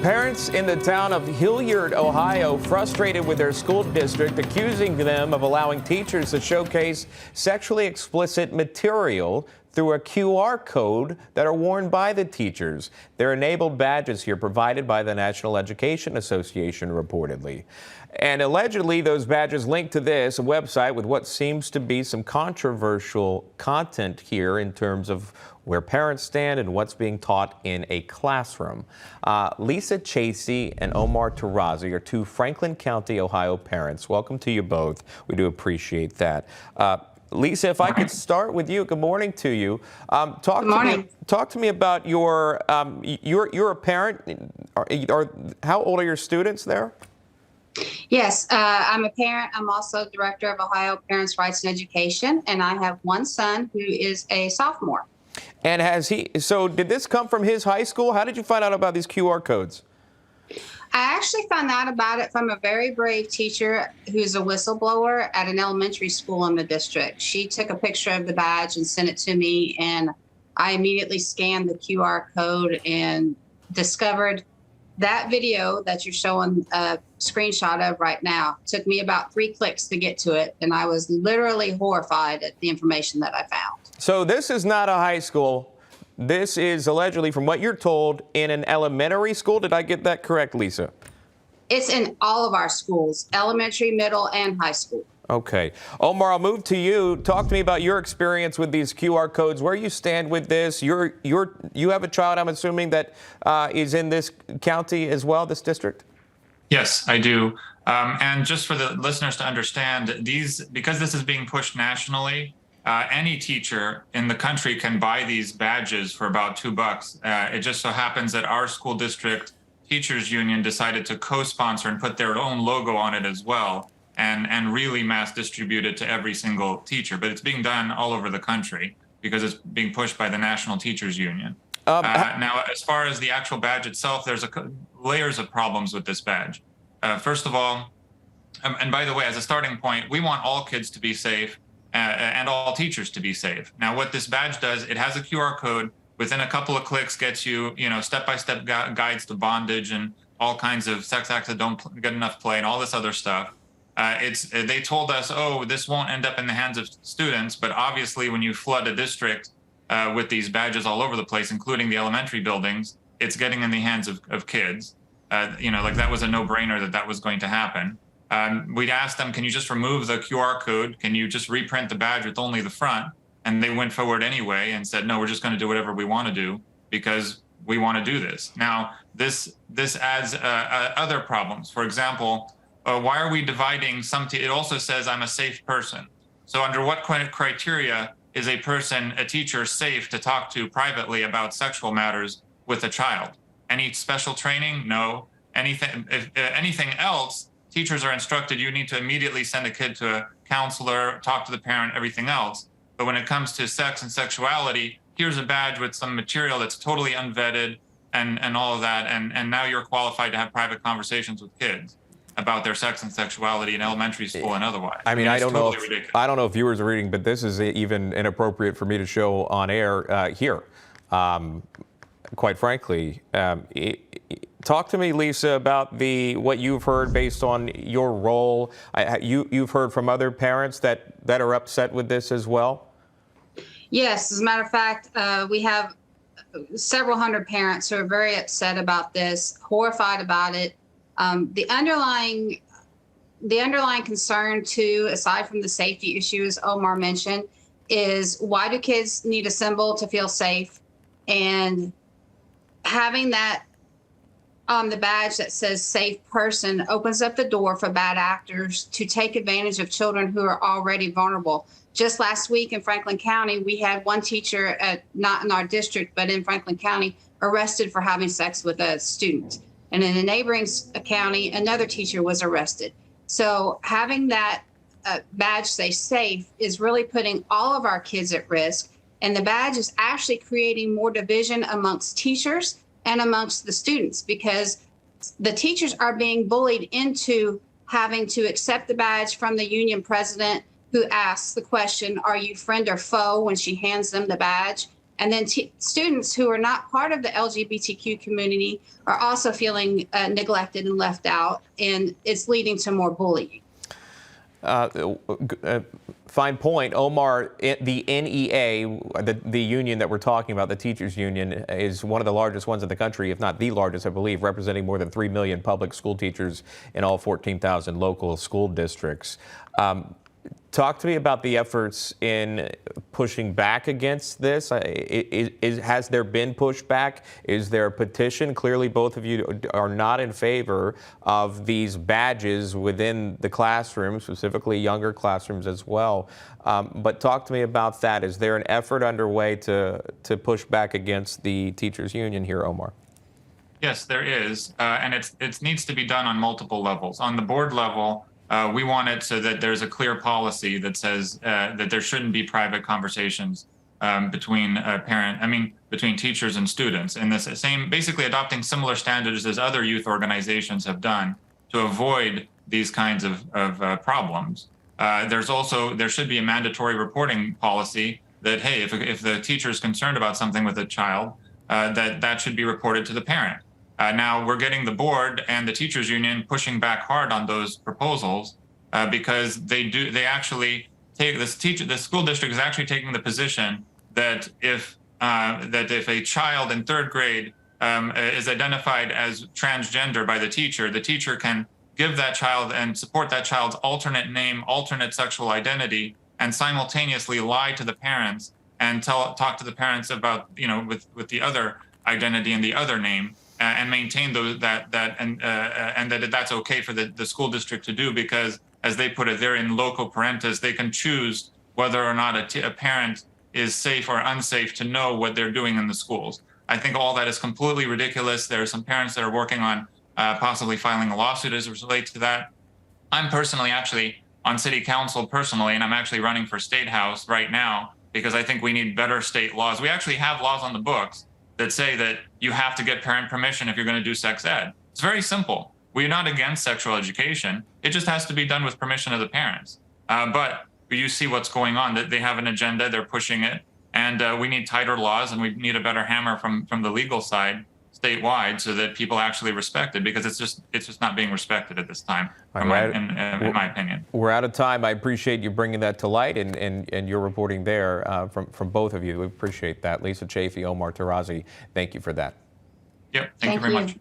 Parents in the town of Hilliard, Ohio, frustrated with their school district, accusing them of allowing teachers to showcase sexually explicit material through a QR code that are worn by the teachers. They're enabled badges here provided by the National Education Association, reportedly. And allegedly, those badges link to this, a website with what seems to be some controversial content here in terms of where parents stand and what's being taught in a classroom. Lisa Chaffee and Omar Tarazi are two Franklin County, Ohio parents. Welcome to you both. We do appreciate that. Lisa, if I could start with you. Good morning to you. Talk to me about your you're a parent. How old are your students there? Yes, I'm a parent. I'm also director of Ohio Parents' Rights and Education, and I have one son who is a sophomore. And so did this come from his high school? How did you find out about these QR codes? I actually found out about it from a very brave teacher who's a whistleblower at an elementary school in the district. She took a picture of the badge and sent it to me, and I immediately scanned the QR code and discovered that video that you're showing a screenshot of right now. Took me about 3 clicks to get to it, and I was literally horrified at the information that I found. So this is not a high school. This is allegedly, from what you're told, in an elementary school. Did I get that correct, Lisa? It's in all of our schools, elementary, middle, and high school. Okay. Omar, I'll move to you. Talk to me about your experience with these QR codes, where you stand with this. You have a child, I'm assuming, that is in this county as well, this district? Yes, I do. And just for the listeners to understand, because this is being pushed nationally, any teacher in the country can buy these badges for about $2. It just so happens that our school district teachers union decided to co-sponsor and put their own logo on it as well, and really mass distribute it to every single teacher. But it's being done all over the country because it's being pushed by the National Teachers Union. Now, as far as the actual badge itself, there's layers of problems with this badge. First of all, and by the way, as a starting point, we want all kids to be safe and all teachers to be safe. Now, what this badge does, it has a QR code. Within a couple of clicks, gets you, step-by-step guides to bondage and all kinds of sex acts that don't get enough play and all this other stuff. They told us, oh, this won't end up in the hands of students, but obviously when you flood a district with these badges all over the place, including the elementary buildings, it's getting in the hands of kids. Like that was a no-brainer that was going to happen. We'd asked them, can you just remove the QR code? Can you just reprint the badge with only the front? And they went forward anyway and said, no, we're just going to do whatever we want to do because we want to do this. Now, this adds other problems. For example, why are we dividing it also says I'm a safe person. So under what criteria is a teacher safe to talk to privately about sexual matters with a child? Any special training? No. Anything else, teachers are instructed you need to immediately send a kid to a counselor, talk to the parent, everything else. But when it comes to sex and sexuality, here's a badge with some material that's totally unvetted and all of that. And now you're qualified to have private conversations with kids about their sex and sexuality in elementary school and otherwise. I mean, I don't know if viewers are reading, but this is even inappropriate for me to show on air here. Quite frankly, talk to me, Lisa, about what you've heard based on your role. You've heard from other parents that are upset with this as well? Yes, as a matter of fact, we have several hundred parents who are very upset about this, horrified about it. The underlying concern too, aside from the safety issues Omar mentioned, is why do kids need a symbol to feel safe? And having that on the badge that says safe person opens up the door for bad actors to take advantage of children who are already vulnerable. Just last week in Franklin County, we had one teacher, not in our district, but in Franklin County, arrested for having sex with a student. And in a neighboring county, another teacher was arrested. So having that badge say safe is really putting all of our kids at risk. And the badge is actually creating more division amongst teachers and amongst the students because the teachers are being bullied into having to accept the badge from the union president, who asks the question, are you friend or foe, when she hands them the badge. And then students who are not part of the LGBTQ community are also feeling neglected and left out, and it's leading to more bullying. Fine point. Omar, the NEA, the union that we're talking about, the teachers union, is one of the largest ones in the country, if not the largest, I believe, representing more than 3 million public school teachers in all 14,000 local school districts. Talk to me about the efforts in pushing back against this. Has there been pushback? Is there a petition? Clearly, both of you are not in favor of these badges within the classroom, specifically younger classrooms as well. But talk to me about that. Is there an effort underway to push back against the teachers union here, Omar? Yes, there is, and it needs to be done on multiple levels. On the board level, we want it so that there's a clear policy that says that there shouldn't be private conversations between between teachers and students, and this basically adopting similar standards as other youth organizations have done to avoid these kinds of problems. There should be a mandatory reporting policy that, hey, if the teacher is concerned about something with a child, that should be reported to the parent. Now we're getting the board and the teachers union pushing back hard on those proposals because the school district is actually taking the position that if a child in 3rd grade is identified as transgender by the teacher can give that child and support that child's alternate name, alternate sexual identity, and simultaneously lie to the parents and talk to the parents about, with the other identity and the other name. And maintain and that's okay for the school district to do, because, as they put it, they're in loco parentis. They can choose whether or not a parent is safe or unsafe to know what they're doing in the schools. I think all that is completely ridiculous. There are some parents that are working on possibly filing a lawsuit as it relates to that. I'm personally actually on city council and I'm actually running for state house right now because I think we need better state laws. We actually have laws on the books that say that you have to get parent permission if you're going to do sex ed. It's very simple. We're not against sexual education. It just has to be done with permission of the parents. But you see what's going on, that they have an agenda, they're pushing it, and we need tighter laws, and we need a better hammer from the legal side statewide so that people actually respect it, because it's just not being respected at this time, in my opinion. We're out of time. I appreciate you bringing that to light and your reporting there from both of you. We appreciate that. Lisa Chaffee, Omar Tarazi, thank you for that. Yep, thank you very much.